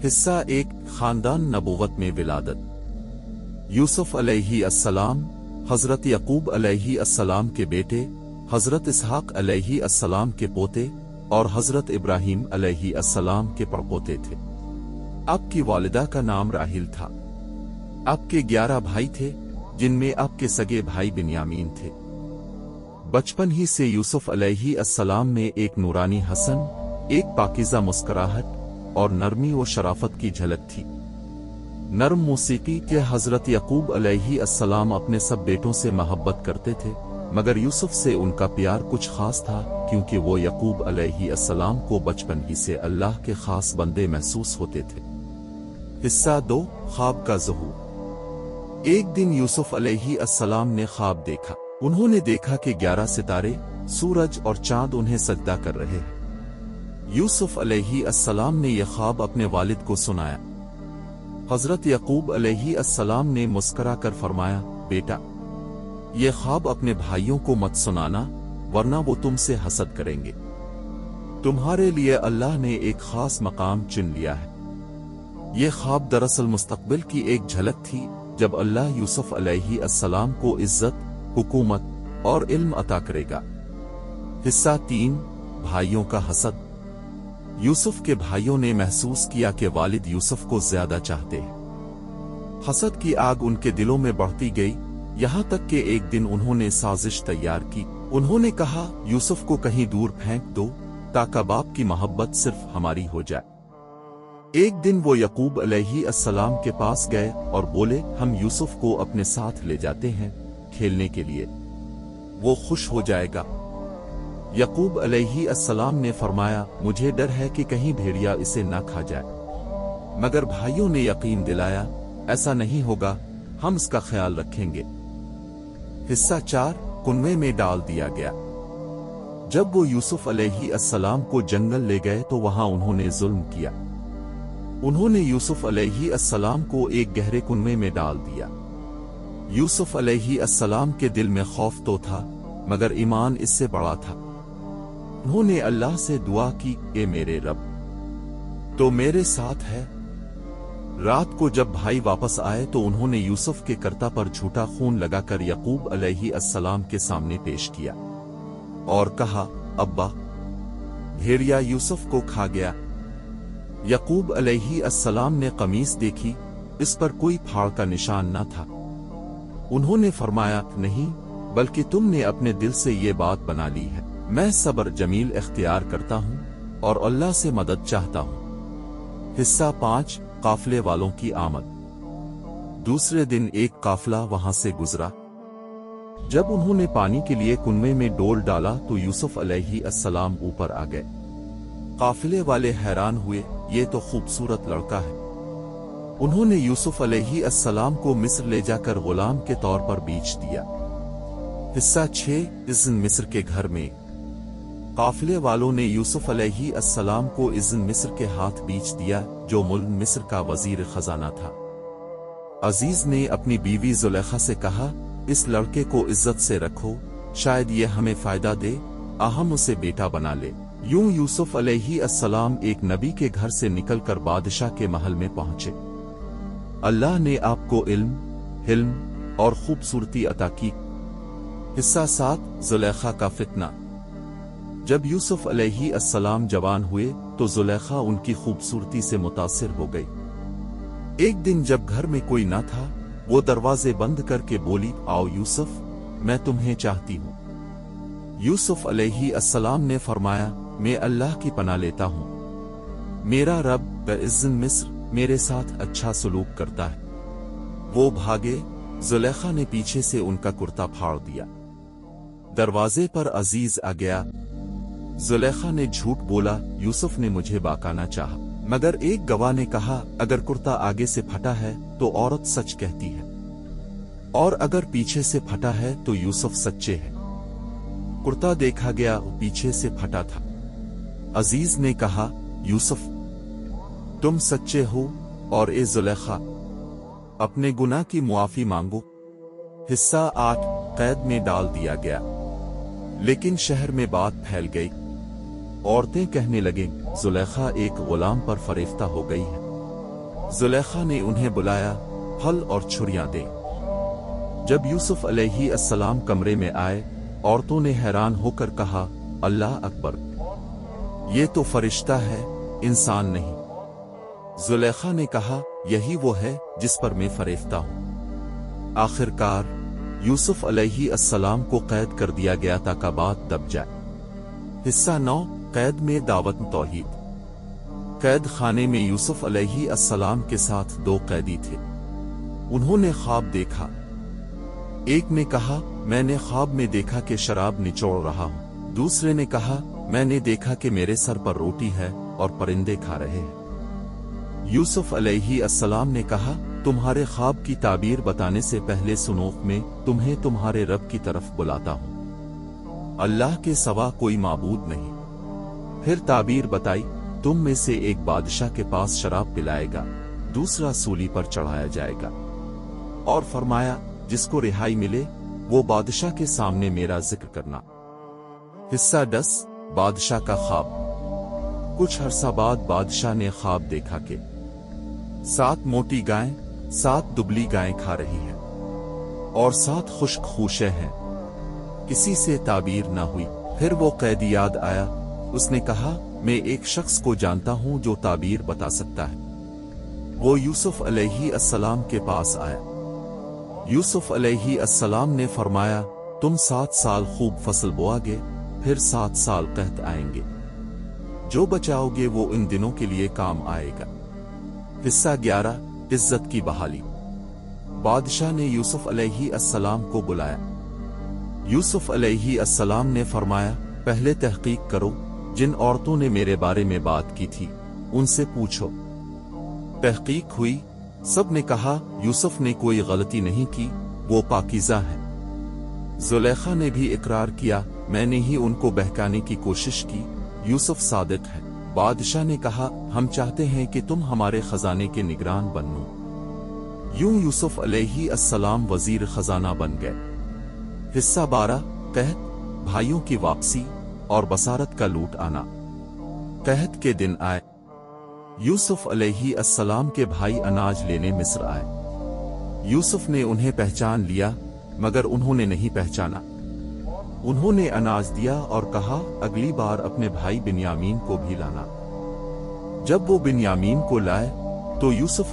हिस्सा एक खानदान नबूवत में विलादत। यूसुफ अलैहि अस्सलाम हजरत यकूब अलैहि अस्सलाम के बेटे, हजरत इसहाक अलैहि अस्सलाम के पोते और हजरत इब्राहीम अलैहि अस्सलाम के पड़पोते थे। आपकी वालिदा का नाम राहिल था। आपके 11 भाई थे, जिनमें आपके सगे भाई बिन्यामीन थे। बचपन ही से यूसुफ अलैहि अस्सलाम में एक नूरानी हसन, एक पाकीज़ा मुस्कुराहट और नरमी व शराफत की झलक थी। नरम मौसीकी के हजरत यकूब अलैहि अस्सलाम अपने सब बेटों से मोहब्बत करते थे, मगर यूसुफ से उनका प्यार कुछ खास था, क्योंकि वो यकूब अलैहि अस्सलाम को बचपन ही से अल्लाह के खास बंदे महसूस होते थे। हिस्सा 2 ख्वाब का ज़हूर। एक दिन यूसुफ अलैहि अस्सलाम ने ख्वाब देखा। उन्होंने देखा कि 11 सितारे, सूरज और चांद उन्हें सजदा कर रहे हैं। यूसुफ अलैहि अस्सलाम ने यह ख्वाब अपने वालिद को सुनाया। हजरत यकूब अलैहि अस्सलाम ने मुस्करा कर फरमाया, बेटा, ये ख्वाब अपने भाइयों को मत सुनाना, वरना वो तुमसे हसद करेंगे। तुम्हारे लिए अल्लाह ने एक खास मकाम चुन लिया है। ये ख्वाब दरअसल मुस्तकबिल की एक झलक थी, जब अल्लाह यूसुफ अलैहि अस्सलाम को इज्जत, हुकूमत और इल्म अता करेगा। हिस्सा 3 भाइयों का हसद। यूसुफ के भाइयों ने महसूस किया कि वालिद यूसुफ को ज्यादा चाहते हैं। हसद की आग उनके दिलों में बढ़ती गई, यहाँ तक कि एक दिन उन्होंने साजिश तैयार की। उन्होंने कहा, यूसुफ को कहीं दूर फेंक दो, ताकि बाप की मोहब्बत सिर्फ हमारी हो जाए। एक दिन वो यकूब अलैहि अस्सलाम के पास गए और बोले, हम यूसुफ को अपने साथ ले जाते हैं खेलने के लिए, वो खुश हो जाएगा। यकूब अलैहि अस्सलाम ने फरमाया, मुझे डर है कि कहीं भेड़िया इसे ना खा जाए। मगर भाइयों ने यकीन दिलाया, ऐसा नहीं होगा, हम इसका ख्याल रखेंगे। हिस्सा 4 कुनवे में डाल दिया गया। जब वो यूसुफ अलैहि अस्सलाम को जंगल ले गए तो वहां उन्होंने जुल्म किया। उन्होंने यूसुफ अलैहि अस्सलाम को एक गहरे कुनवे में डाल दिया। यूसुफ अलैहि अस्सलाम के दिल में खौफ तो था, मगर ईमान इससे बड़ा था। उन्होंने अल्लाह से दुआ की, ए मेरे रब, तो मेरे साथ है। रात को जब भाई वापस आए तो उन्होंने यूसुफ के कर्ता पर झूठा खून लगाकर यकूब अलैहि अस्सलाम के सामने पेश किया और कहा, अब्बा, भेड़िया यूसुफ को खा गया। यकूब अलैहि अस्सलाम ने कमीज देखी, इस पर कोई फाड़ का निशान न था। उन्होंने फरमाया, नहीं, बल्कि तुमने अपने दिल से ये बात बना ली है। मैं सब्र जमील इख्तियार करता हूँ और अल्लाह से मदद चाहता हूँ। हिस्सा 5 काफले वालों की आमद। दूसरे दिन एक काफला वहां से गुजरा। जब उन्होंने पानी के लिए कुनवे में डोल डाला तो यूसुफ अलैहि अस्सलाम ऊपर आ गए। काफिले वाले हैरान हुए, ये तो खूबसूरत लड़का है। उन्होंने यूसुफ अलैहि अस्सलाम को मिस्र ले जाकर गुलाम के तौर पर बेच दिया। हिस्सा 6 इज़्न मिस्र के घर में। काफिले वालों ने यूसुफ अलैहि अस्सलाम को इज़्न मिस्र के हाथ बेच दिया, जो मुल्क मिस्र का वजीर खजाना था। अजीज ने अपनी बीवी जुलेखा से कहा, इस लड़के को इज्जत से रखो, शायद ये हमें फायदा दे, हम उसे बेटा बना ले। यूं यूसुफ अलैहि अस्सलाम एक नबी के घर से निकलकर बादशाह के महल में पहुंचे। अल्लाह ने आपको इल्म, हिल्म और खूबसूरती अता की। हिस्सा 7 जुलेखा का फितना। जब यूसुफ अलैहि अस्सलाम जवान हुए तो जुलेखा उनकी खूबसूरती से मुतासिर हो गई। एक दिन जब घर में कोई न था, वो दरवाजे बंद करके बोली, आओ यूसुफ, मैं तुम्हें चाहती हूँ। यूसुफ अलैहि अस्सलाम ने फरमाया, मैं अल्लाह की पनाह लेता हूँ, मेरा रब ब-इज़्न मिस्र मेरे साथ अच्छा सलूक करता है। वो भागे। जुलेखा ने पीछे से उनका कुर्ता फाड़ दिया। दरवाजे पर अजीज आ गया। जुलेखा ने झूठ बोला, यूसुफ ने मुझे बहकाना चाहा, मगर एक गवाह ने कहा, अगर कुर्ता आगे से फटा है तो औरत सच कहती है, और अगर पीछे से फटा है तो यूसुफ सच्चे हैं। कुर्ता देखा गया, पीछे से फटा था। अजीज ने कहा, यूसुफ, तुम सच्चे हो, और ए जुलेखा, अपने गुनाह की मुआफी मांगो। हिस्सा 8 कैद में डाल दिया गया। लेकिन शहर में बात फैल गई। औरतें कहने लगीं, जुलेखा एक गुलाम पर फरेफ्ता हो गई है। زلیخا نے انہیں بلایا، پھل اور چھریاں دیں۔ جب یوسف علیہ السلام کمرے میں آئے، عورتوں نے حیران ہو کر کہا، اللہ اکبر، یہ تو فرشتہ ہے، انسان نہیں۔ زلیخا نے کہا، یہی وہ ہے جس پر میں فریفتہ ہوں۔ آخر کار یوسف علیہ السلام کو قید کر دیا گیا تاکہ بات دب جائے۔ حصہ 9، قید میں دعوت توحید۔ قید خانے میں یوسف علیہ السلام کے ساتھ 2 قیدی تھے۔ انہوں نے خواب دیکھا۔ ایک نے کہا، میں نے خواب میں دیکھا کہ شراب نچوڑ رہا ہوں۔ دوسرے نے کہا، میں نے دیکھا کہ میرے سر پر روٹی ہے اور پرندے کھا رہے ہیں۔ یوسف علیہ السلام نے کہا، تمہارے خواب کی تعبیر بتانے سے پہلے سنو، میں تمہیں تمہارے رب کی طرف بلاتا ہوں۔ اللہ کے سوا کوئی معبود نہیں۔ پھر تعبیر بتائی، تم میں سے ایک بادشاہ کے پاس شراب پلائے گا، دوسرا سولی پر چڑھایا جائے گا، اور فرمایا، جس کو رہائی ملے وہ بادشاہ کے سامنے میرا ذکر کرنا۔ حصہ 10، بادشاہ کا خواب۔ کچھ عرصہ بعد بادشاہ نے خواب دیکھا کہ 7 موٹی گائیں 7 دبلی گائیں کھا رہی ہیں، اور 7 خشک خوشے ہیں۔ کسی سے تعبیر نہ ہوئی۔ پھر وہ قیدی یاد آیا۔ اس نے کہا، میں ایک شخص کو جانتا ہوں جو تعبیر بتا سکتا ہے۔ وہ یوسف علیہ السلام کے پاس آیا۔ یوسف علیہ السلام نے فرمایا، تم 7 سال خوب فصل بوؤ گے، پھر 7 سال قحط آئیں گے۔ جو بچاؤ گے وہ ان دنوں کے لیے کام آئے گا۔ حصہ 11، عزت کی بحالی۔ بادشاہ نے یوسف علیہ السلام کو بلایا۔ یوسف علیہ السلام نے فرمایا، پہلے تحقیق کرو، جن عورتوں نے میرے بارے میں بات کی تھی ان سے پوچھو۔ تحقیق ہوئی، سب نے کہا، یوسف نے کوئی غلطی نہیں کی، وہ پاکیزہ ہیں۔ زلیخا نے بھی اقرار کیا، میں نے ہی ان کو بہکانے کی کوشش کی، یوسف صادق ہے۔ بادشاہ نے کہا، ہم چاہتے ہیں کہ تم ہمارے خزانے کے نگران بنو۔ یوں یوسف علیہ السلام وزیر خزانہ بن گئے۔ حصہ 12، قحط، بھائیوں کی واپسی اور بصارت کا لوٹ آنا۔ قحط کے دن آئے۔ یوسف علیہ السلام کے بھائی اناج لینے مصر آئے۔ یوسف نے انہیں پہچان لیا، مگر انہوں نے نہیں پہچانا۔ انہوں نے اناج دیا اور کہا، اگلی بار اپنے بھائی بنیامین کو بھی لانا۔ جب وہ بنیامین کو لائے تو یوسف